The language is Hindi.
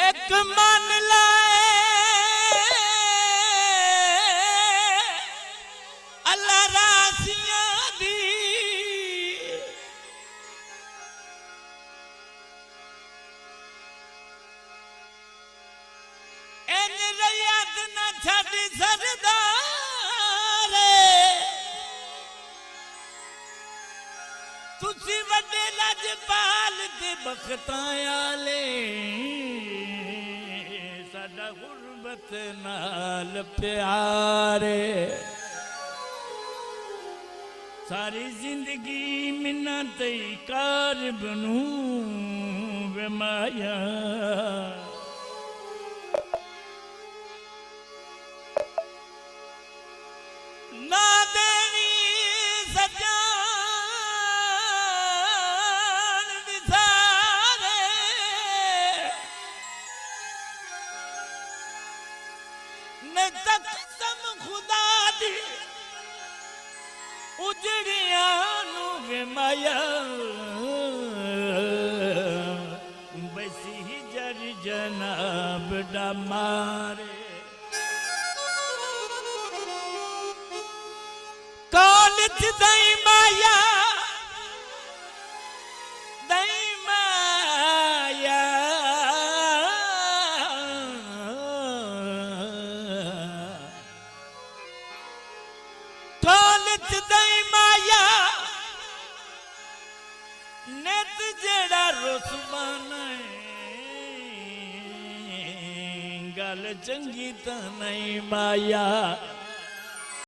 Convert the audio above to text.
एक मान लाए अल्लाह रासियां दी इन रैयत न छड़ी सरदार तुसी वड्डे लजपाल ते बख्तां आले साडा गुरबत नाल प्यारे सारी जिंदगी मिन्नत कार बनू वे माया ना देवी सजान विसारे ने तकसम खुदा दी उजड़िया नू वे माया बसी जर जनाब डा मारे कॉलेज दई माया कॉलेज दई माया नेत जेड़ा रुसवान गल चंगी तो नहीं माया